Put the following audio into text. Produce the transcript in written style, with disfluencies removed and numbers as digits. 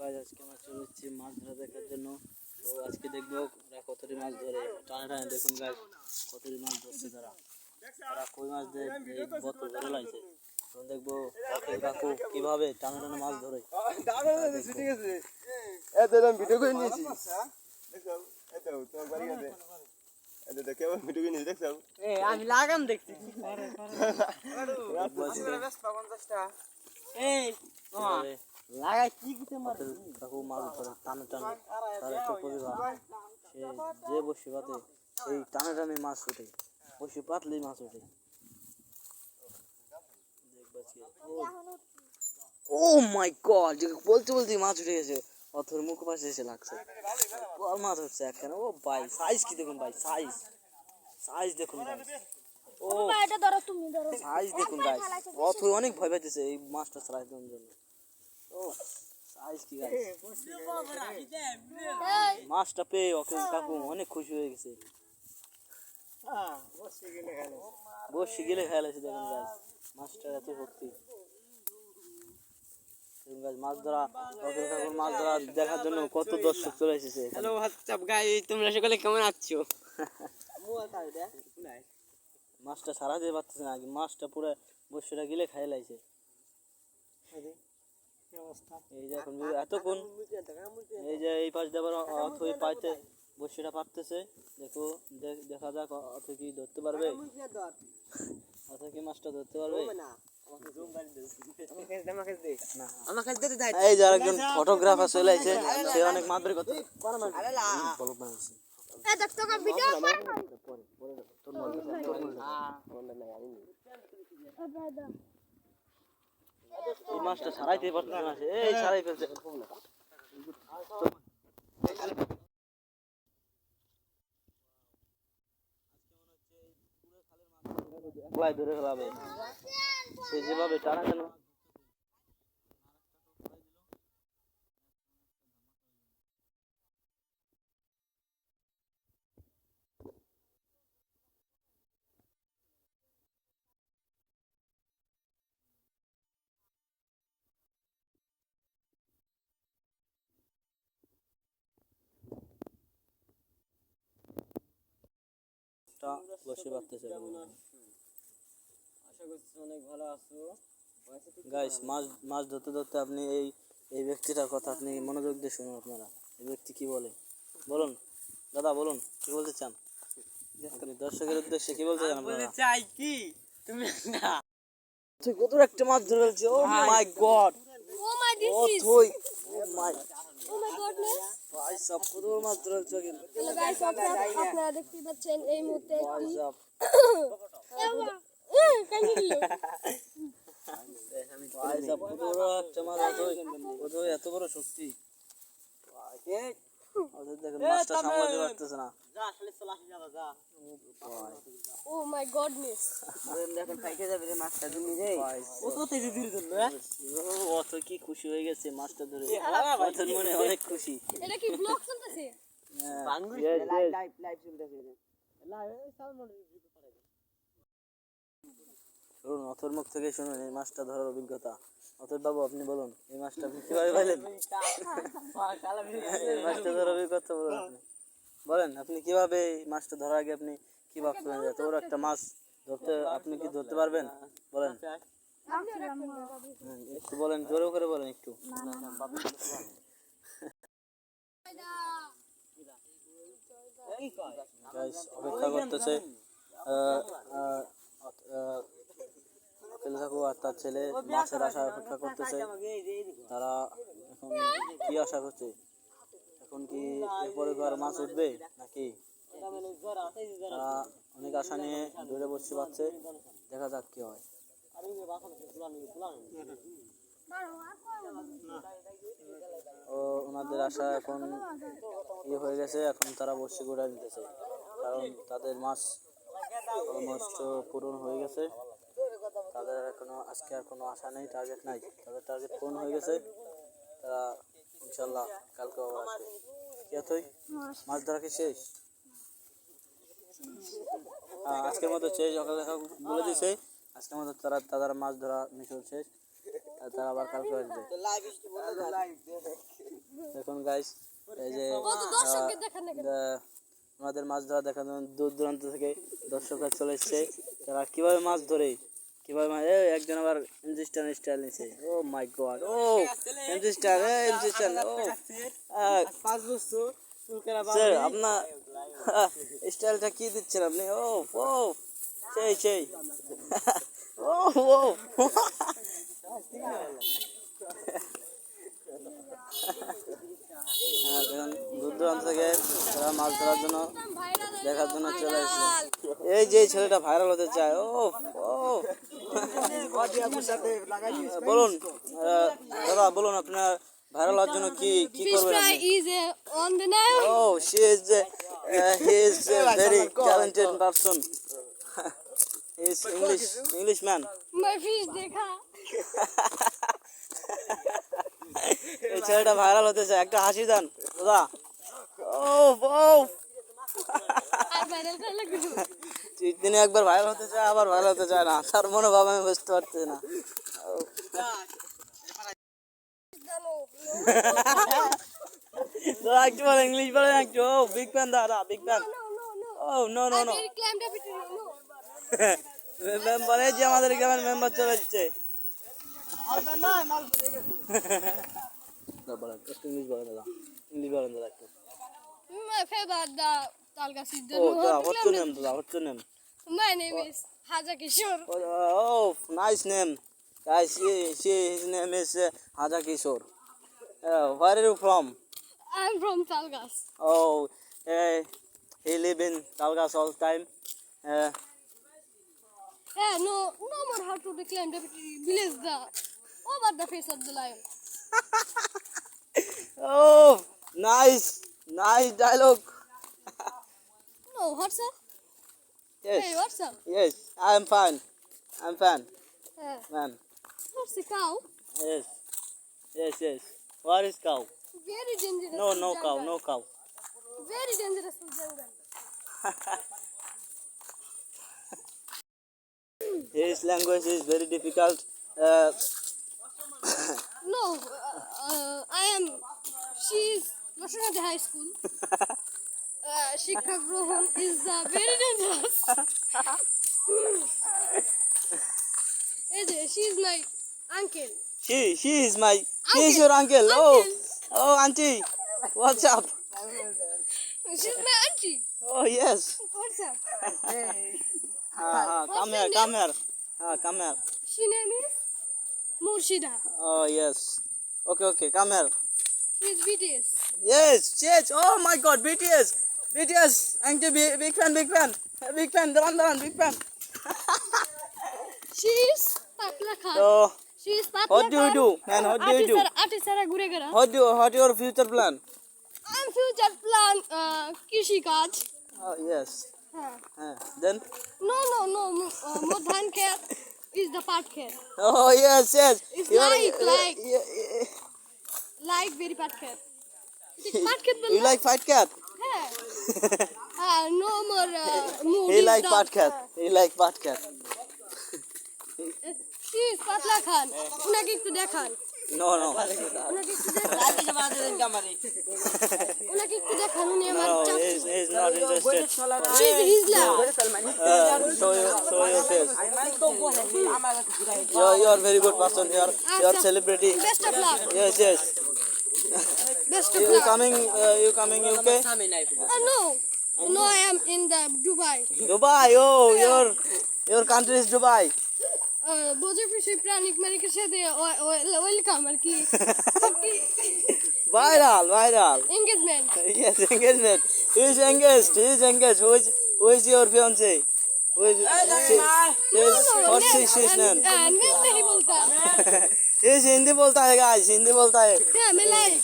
Guys আজকে আমরা চলে এসেছি মাছ ধরা দেখার জন্য। তো আজকে দেখবো ওরা কতটি মাছ ধরে, টানে টানে দেখুন গাইস কতটি মাছ ধরছে তারা। তারা কই মাছ ধরে বত ধরে লাগছে। তখন দেখবো কাকু কিভাবে টানে টানে মাছ ধরে। ভিডিও করে নিয়েছি আমি লাগাম দেখছি লাগাই কি কাকু মাছ ধরে টানে টানে, তার একটা প্রতিভা। সে যে বসে পাতে এই টানে টানে মাছ ওঠে, বসে পাতলেই মাছ ওঠে। ও মাই গড, বলতে বলতে মাছ উঠে গেছে, অথর মুখ পাশে এসে লাগছে। বড় মাছ উঠছে একখানে। ও ভাই সাইজ কি দেখুন ভাই, সাইজ সাইজ দেখুন ভাই। ও এটা ধরো, তুমি ধরো। সাইজ দেখুন ভাই, অথর অনেক ভয় পাইতেছে এই মাছটা ছাড়াই দেওয়ার জন্য। ও সাইজ কি গাইস, মাছটা পেয়ে ওকে কাকু অনেক খুশি হয়ে গেছে। বসে গেলে খেয়াল আছে দেখুন গাইস, মাছটা এত শক্তি। মাছ ধরা মাছ ধরা দেখার জন্য কত দর্শক চলে এসেছে। হ্যালো হোয়াটসঅ্যাপ গাইস, তোমরা সকলে কেমন আছো? মাছটা সারা দিয়ে পারতেছে না, আগে মাছটা পুরো বসেটা গিলে খাই লাইছে। এই যে এখন এতক্ষণ এই যে এই পাশ দেবার অথই পাইতে বসেটা পারতেছে। দেখো দেখা যাক অথ কি ধরতে পারবে, অথ কি মাছটা ধরতে পারবে। এই যে আরেকজন ফটোগ্রাফার চলে আইছে, সে অনেক মাছ ধরে করতে এই মাছটা ছাড়াইতে পারতেছে না, এই ছাড়াই ফেলছে। ধরে ফেলাবে সে যেভাবে টানা কেন। বসে পারতেছে অনেক ভালো আছো গাইস। মাছ ধরতে ধরতে আপনি এই ব্যক্তিটার কথা আপনি মনোযোগ দিয়ে শুনুন। আপনারা এই ব্যক্তি কি বলে বলুন দাদা, বলুন কি বলতে চান আপনি দর্শকের উদ্দেশ্যে, কি বলতে চান আপনারা? চাই কি তুমি না তুই কত একটা মাছ ধরে ফেলছিস। Oh my god, oh my this oh is তুই ও মাই ও মাই গডনেস। ভাই সব কত মাছ ধরে ফেলছিস কিন্তু। হ্যালো গাইস, আপনারা দেখতে পাচ্ছেন এই মুহূর্তে ভাই একটি সব ভাই সব কত বড় একটা মাছ, কত এত বড় শক্তি। ওদের দেখেন মাছটা সামলাতে পারতেছে না। ও মাই গডনেস। এখন ফাইটে যাবে রে মাছটা তুমি রে ও তো তেজি দিল ধরলো। অত কি খুশি হয়ে গেছে মাছটা ধরে, অতর মনে অনেক খুশি। এটা কি ব্লগ চলতেছে? লাইভ চলতেছে শুনুন অথর মুখ থেকে শুনুন এই মাছটা ধরার অভিজ্ঞতা। অথর বাবু আপনি বলুন এই মাছটা আপনি কিভাবে পাইলেন, এই মাছটা ধরার অভিজ্ঞতা বলুন আপনি। বলেন আপনি কিভাবে এই মাছটা ধরার আগে আপনি কি ভাবছিলেন যে এত বড় একটা মাছ ধরতে আপনি কি ধরতে পারবেন? বলেন একটু বলেন, জোরে করে বলেন একটু। গাইস অপেক্ষা করতেছে কাকু আর তার ছেলে মাছের আশায় অপেক্ষা করতেছে। তারা এখন কি আশা করছে, এখন কি এরপরে আর মাছ উঠবে নাকি? তারা অনেক আশা নিয়ে দৌড়ে বসতে পারছে, দেখা যাক কি হয়। ও ওনাদের আশা এখন ইয়ে হয়ে গেছে, এখন তারা বসে গোড়া নিতেছে, কারণ তাদের মাছ অলমোস্ট পূরণ হয়ে গেছে। তাদের এখনো আজকে আর কোনো আশা নেই, টার্গেট নাই, তাদের টার্গেট পূরণ হয়ে গেছে। তারা ইনশাল্লাহ কালকে আবার আসবে। কি তুই মাছ ধরা কি শেষ? আজকের মতো শেষ, সকালে বলে দিছে আজকের মতো তারা মাছ ধরা মিশন শেষ। তারা আবার কালকে আসবে। এখন গাইস এই যে কত দর্শককে দেখান না কেন? আমাদের মাছ ধরা দেখার জন্য দূর দূরান্ত থেকে দর্শকরা চলে এসছে। তারা কিভাবে মাছ ধরে, কিভাবে মাছ, একজন আবার এমজি স্টাইল নিছে। ও my god, O MG style, ও পাঁচ বছর স্যার আপনার স্টাইলটা কি দিচ্ছেন আপনি? ও ও সেই ও ও দেখুন দূর দূরান্ত থেকে তারা মাছ ধরার জন্য দেখার জন্য চলে এসেছে। এই যে ছেলেটা ভাইরাল হতে চায়। ও ও বলুন দাদা, বলুন আপনার ভাইরাল হওয়ার জন্য কি কি Fish করবেন fry আপনি? is on the Nile. Oh, he is a very talented person. He is Englishman. My fish dekha. এই ছেলেটা ভাইরাল হতে চায়, একটা হাসি দেন দাদা। ও ও আর viral করা লাগবে। তিনি একবার ভাইরাল হতে চায়, আবার ভাইরাল হতে চায় না, তার মনোভাব আমি বুঝতে পারছি না। দাদা একটু বলেন, ইংলিশ বলেন একটু। ও বিগ ফ্যান দাদা, big fan. Oh no no no, I climbed up it. No. Member, এই যে আমাদের গ্রামের মেম্বার চলে এসছে। বলেন একটু ইংলিশ বলেন দাদা, ইংলিশ বলেন দাদা একটু। My favorite the Talga season. ও দাদা, what's your name দাদা, what's your name? My name is Haja Kishore. Oh, nice name. Guys, his name is Haja Kishore. Where are you from? I'm from Talgas. Oh, he live in Talgas all time. Yeah, no more how to climb the village the over the face of the lion. Oh, nice dialogue. No, what's up? Hey, Yes, what's up? yes, I'm fine. Man. What's the cow? Yes. Where is cow? Very dangerous. No, to no cow, jungle. no cow. Very dangerous to jungle. His language is very difficult. No, I am. She's Loshonade High School. Shikha Grohan is very dangerous. She's my uncle. She is your uncle. Oh, auntie, what's up? She's my auntie. Oh, yes. What's up? Come here. Come here. She name is Murshida. Oh, yes. Okay, come here. She's BTS. Yes. Oh my God, BTS. Auntie, big fan. Daran, big fan. She's Patla Khan. So, She's Patla what do you Khan. do, man? What do you do? Artisara Guregara. What your future plan? I'm future plan Kishi Kaj. Oh, yes. Then? No. Modhan care is the part care. Oh, yes. It's You are- like- yeah. Like very part care. Part care You like fight cat? no more mood. He like part cat. She is Patla Khan. Unaki ekটু দেখান. No. Unaki ekটু দেখান. উনি আমার No, চাচি. he's not interested. She's Hizla. Show your face. You are very good person. You are celebrity. Best of luck. Yes. Best of You luck. coming UK? No, I am in the Dubai. Dubai. Oh, your country is Dubai. বোঝে খুশি প্রাণিক মালিকের সাথে welcome আর কি Viral. Engagement Yes, engagement. He is engaged. Who is your fiance? What's his name? नहीं बोलता He is Hindi बोलता है guys. Hindi बोलता है. क्या मैं लाइक